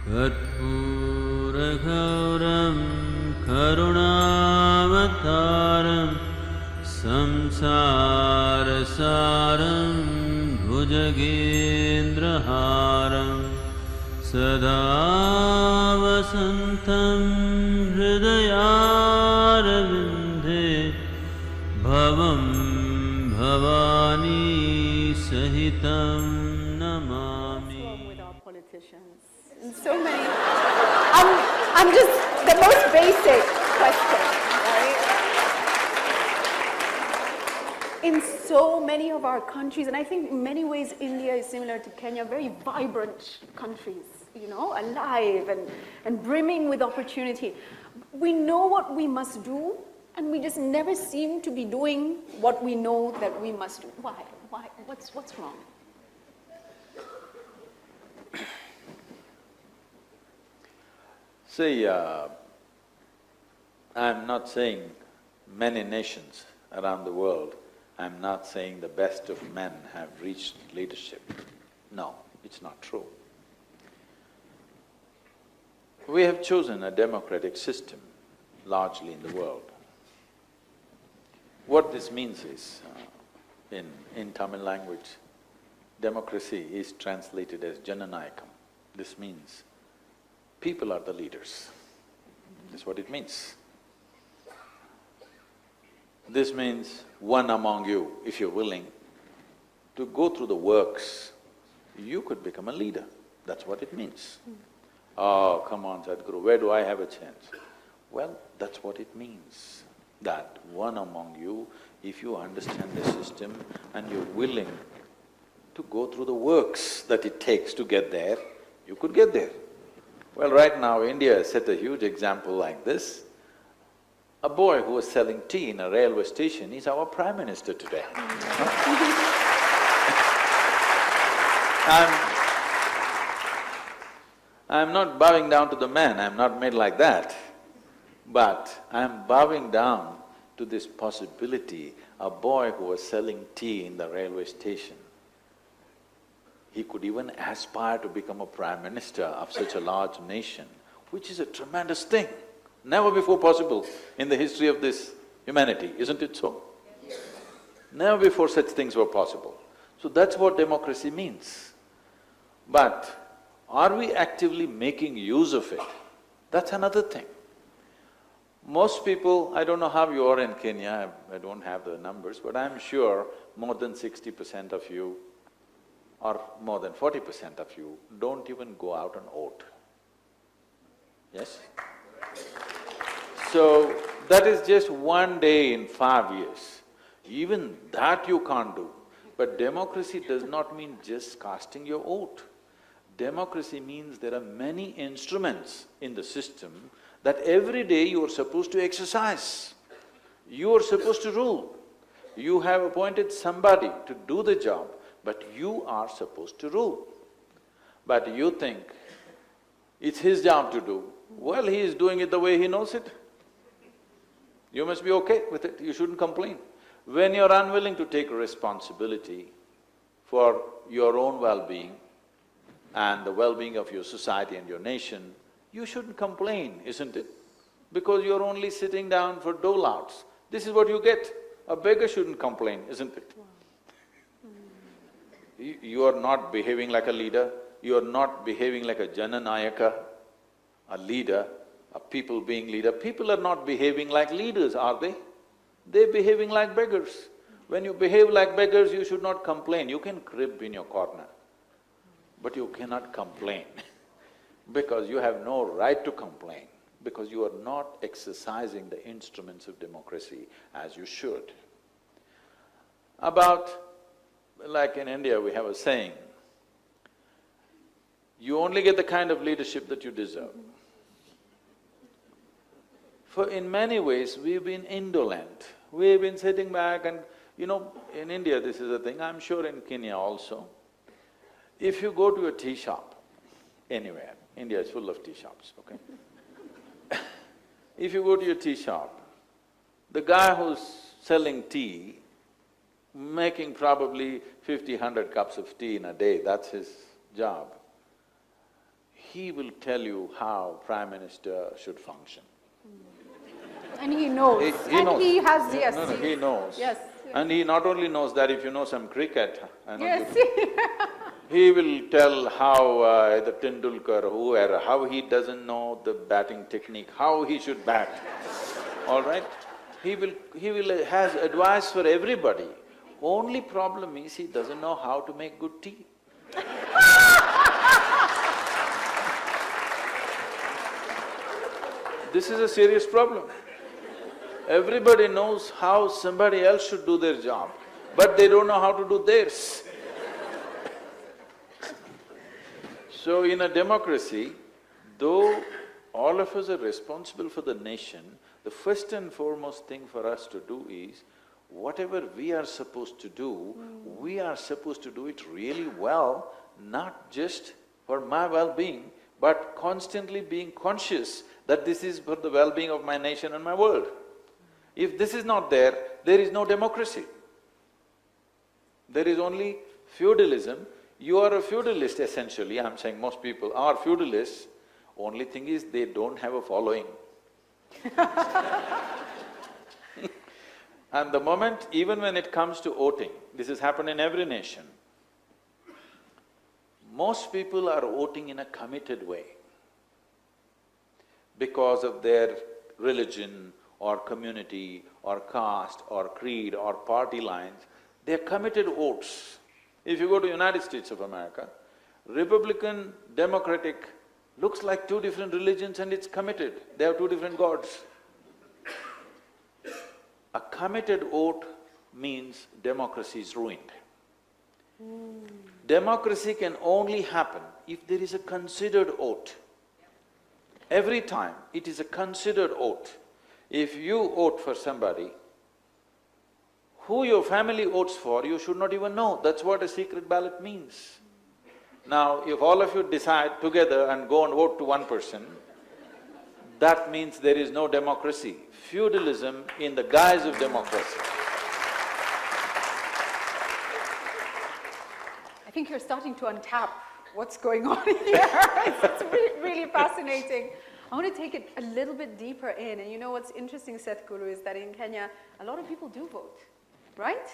कर्पूरगौरं करुणावतारं संसारसारं भुजगेन्द्रहारं सदा वसन्तं हृदयारविन्दे भवं भवानी सहितं Namami. What's wrong with our politicians? In so many, I'm just the most basic question, right? In so many of our countries, and I think in many ways India is similar to Kenya, very vibrant countries, you know, alive and brimming with opportunity. We know what we must do, and we just never seem to be doing what we know that we must do. Why? Why? What's wrong? See, I'm not saying many nations around the world, I'm not saying the best of men have reached leadership. No, it's not true. We have chosen a democratic system largely in the world. What this means is, in Tamil language, democracy is translated as Jananayakam. This means people are the leaders. That's what it means. This means one among you, if you're willing to go through the works, you could become a leader. That's what it means. Oh, come on, Sadhguru, where do I have a chance? Well, that's what it means, that one among you, if you understand the system and you're willing to go through the works that it takes to get there, you could get there. Well, right now, India has set a huge example like this. A boy who was selling tea in a railway station is our Prime Minister today. I'm not bowing down to the man, I'm not made like that. But I'm bowing down to this possibility, a boy who was selling tea in the railway station, he could even aspire to become a Prime Minister of such a large nation, which is a tremendous thing. Never before possible in the history of this humanity, isn't it so? Never before such things were possible. So that's what democracy means. But are we actively making use of it? That's another thing. Most people, I don't know how you are in Kenya, I don't have the numbers, but I'm sure more than 60% of you or more than 40% of you don't even go out and vote. Yes? So, that is just one day in 5 years. Even that you can't do. But democracy does not mean just casting your vote. Democracy means there are many instruments in the system that every day you are supposed to exercise. You are supposed to rule. You have appointed somebody to do the job, but you are supposed to rule. But you think it's his job to do, well, he is doing it the way he knows it. You must be okay with it, you shouldn't complain. When you're unwilling to take responsibility for your own well-being and the well-being of your society and your nation, you shouldn't complain, isn't it? Because you're only sitting down for dole-outs. This is what you get. A beggar shouldn't complain, isn't it? You are not behaving like a leader, you are not behaving like a Jananayaka, a leader, a people being leader. People are not behaving like leaders, are they? They're behaving like beggars. When you behave like beggars, you should not complain. You can crib in your corner, but you cannot complain because you have no right to complain, because you are not exercising the instruments of democracy as you should. Like in India, we have a saying, you only get the kind of leadership that you deserve. For in many ways, we've been indolent. We've been sitting back and, you know, in India this is a thing, I'm sure in Kenya also. If you go to a tea shop, anywhere, India is full of tea shops, okay? If you go to your tea shop, the guy who's selling tea, making probably 50, 100 cups of tea in a day, that's his job. he will tell you how Prime Minister should function. And he knows. He knows. He has, yes. No, he knows. Yes. And he not only knows that, if you know some cricket, Yes. he will tell how the Tendulkar, whoever, how he doesn't know the batting technique, how he should bat, all right? He will has advice for everybody. Only problem is he doesn't know how to make good tea. This is a serious problem. Everybody knows how somebody else should do their job, but they don't know how to do theirs. So in a democracy, though all of us are responsible for the nation, the first and foremost thing for us to do is, whatever we are supposed to do, we are supposed to do it really well, not just for my well-being, but constantly being conscious that this is for the well-being of my nation and my world. If this is not there, there is no democracy. There is only feudalism. You are a feudalist essentially, I'm saying most people are feudalists. Only thing is they don't have a following. And the moment, even when it comes to voting, this has happened in every nation, most people are voting in a committed way because of their religion or community or caste or creed or party lines. They're committed votes. If you go to United States of America, Republican, Democratic looks like two different religions and it's committed. They have two different gods. A committed vote means democracy is ruined. Democracy can only happen if there is a considered vote. Every time it is a considered vote. If you vote for somebody, who your family votes for, you should not even know. That's what a secret ballot means. Now, if all of you decide together and go and vote to one person, that means there is no democracy. Feudalism in the guise of democracy. I think you're starting to untap what's going on here. It's really fascinating. I want to take it a little bit deeper in, and you know what's interesting, Sadhguru, is that in Kenya, a lot of people do vote, right?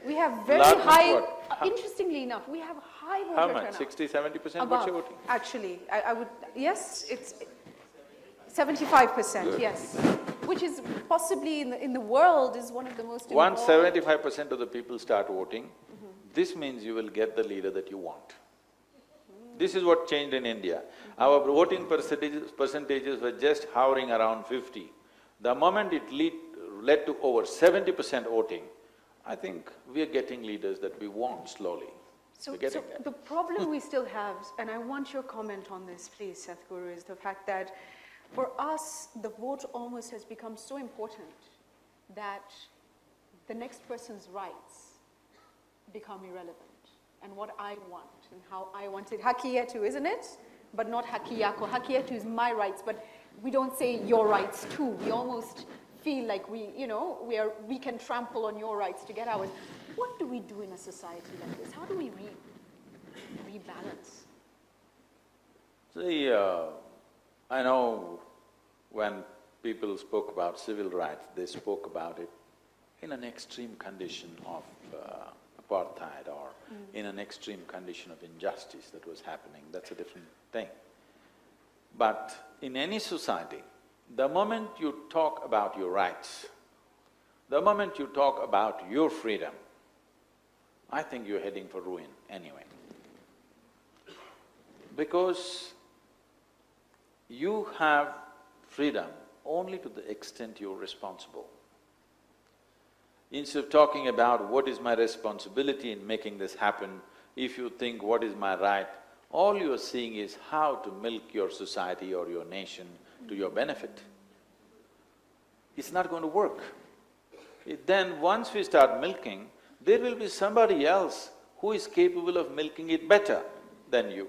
We have very high… interestingly enough, we have high voter turnout. How much? 60–70%? What's your voting? Actually, I would… yes, it's 75%, yes. Which is possibly in the world is one of the most important… Once 75% of the people start voting, this means you will get the leader that you want. This is what changed in India. Our voting percentages were just hovering around 50. The moment it led to over 70% voting, I think we are getting leaders that we want slowly. So the problem we still have, and I want your comment on this please, Sadhguru, is the fact that for us, the vote almost has become so important that the next person's rights become irrelevant. And what I want and how I want it. Haki yetu, isn't it? But not haki yako. Haki yetu is my rights, but we don't say your rights too. We almost feel like we can trample on your rights to get ours. What do we do in a society like this? How do we rebalance? See, I know when people spoke about civil rights, they spoke about it in an extreme condition of apartheid or in an extreme condition of injustice that was happening, that's a different thing. But in any society, the moment you talk about your rights, the moment you talk about your freedom, I think you're heading for ruin anyway. Because you have freedom only to the extent you're responsible. Instead of talking about what is my responsibility in making this happen, if you think what is my right, all you're seeing is how to milk your society or your nation to your benefit. It's not going to work. Then once we start milking, there will be somebody else who is capable of milking it better than you.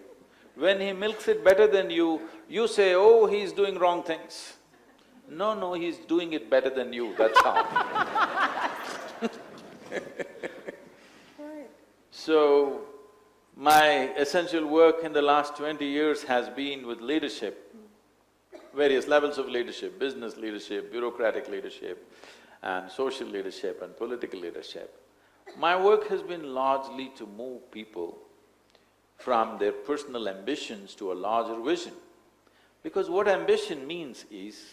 When he milks it better than you, you say, oh, he's doing wrong things. No, he's doing it better than you, that's how. So, My essential work in the last 20 years has been with leadership, various levels of leadership, business leadership, bureaucratic leadership, and social leadership and political leadership. My work has been largely to move people from their personal ambitions to a larger vision. Because what ambition means is,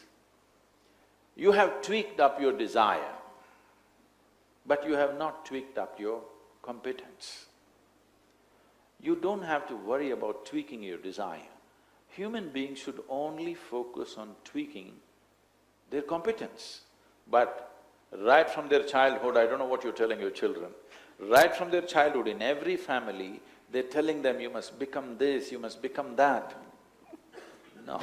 you have tweaked up your desire, but you have not tweaked up your competence. You don't have to worry about tweaking your desire. Human beings should only focus on tweaking their competence. But right from their childhood, I don't know what you're telling your children, right from their childhood, in every family, they're telling them, you must become this, you must become that. No.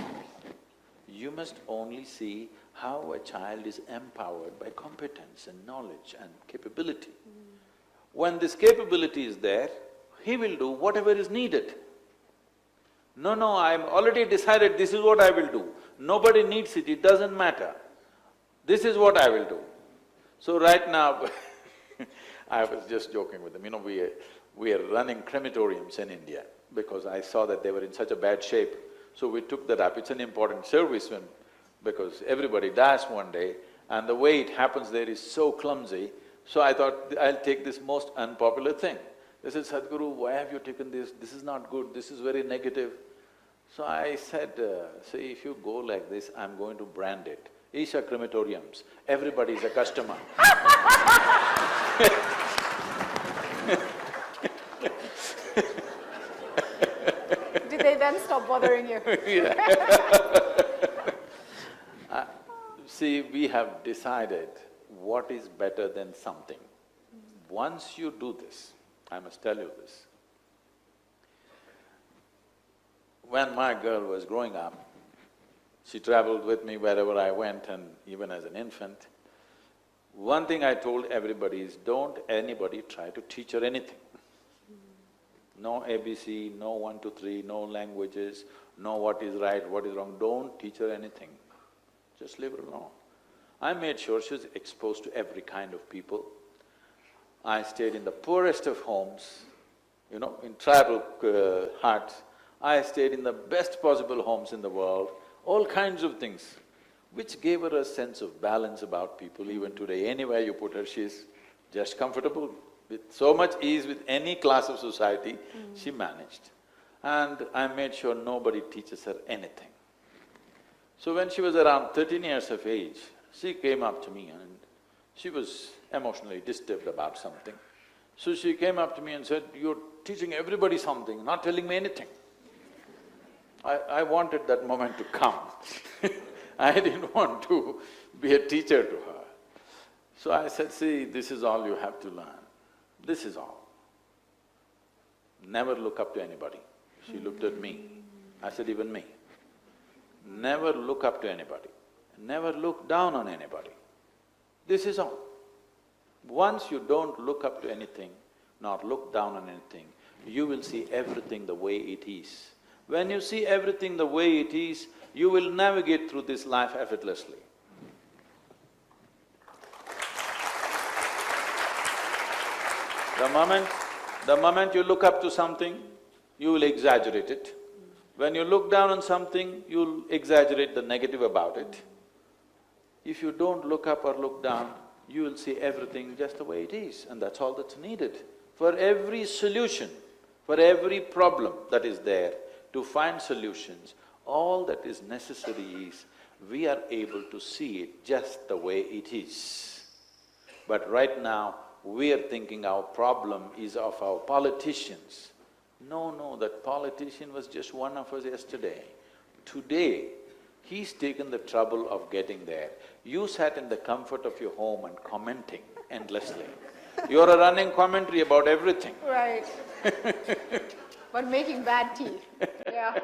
You must only see how a child is empowered by competence and knowledge and capability. When this capability is there, he will do whatever is needed. No, I'm already decided this is what I will do. Nobody needs it, it doesn't matter. This is what I will do. So right now I was just joking with them, we are running crematoriums in India because I saw that they were in such a bad shape. So we took that up. It's an important service because everybody dies one day, and the way it happens there is so clumsy. So I thought, I'll take this most unpopular thing. They said, Sadhguru, why have you taken this? This is not good, this is very negative. So I said, see, if you go like this, I'm going to brand it. Isha crematoriums, everybody is a customer. Did they then stop bothering you? See, we have decided what is better than something. Once you do this, I must tell you this. When my girl was growing up, she traveled with me wherever I went, and even as an infant. One thing I told everybody is, don't anybody try to teach her anything. No ABC, no 1, 2, 3, no languages, no what is right, what is wrong, don't teach her anything. Just leave her alone. I made sure she was exposed to every kind of people. I stayed in the poorest of homes, in tribal huts. I stayed in the best possible homes in the world, all kinds of things, which gave her a sense of balance about people. Even today, anywhere you put her, she's just comfortable. With so much ease with any class of society, she managed. And I made sure nobody teaches her anything. So when she was around 13 years of age, she came up to me and she was emotionally disturbed about something. So she came up to me and said, you're teaching everybody something, not telling me anything. I wanted that moment to come. I didn't want to be a teacher to her. So I said, see, this is all you have to learn. This is all. Never look up to anybody. She looked at me. I said, even me. Never look up to anybody. Never look down on anybody. This is all. Once you don't look up to anything, nor look down on anything, you will see everything the way it is. When you see everything the way it is, you will navigate through this life effortlessly. The moment you look up to something, you will exaggerate it. When you look down on something, you'll exaggerate the negative about it. If you don't look up or look down, you will see everything just the way it is, and that's all that's needed. For every solution, for every problem that is there, to find solutions, all that is necessary is we are able to see it just the way it is. But right now, we are thinking our problem is of our politicians. No, that politician was just one of us yesterday. Today, he's taken the trouble of getting there. You sat in the comfort of your home and commenting endlessly. You're a running commentary about everything. Right. But making bad tea, yeah.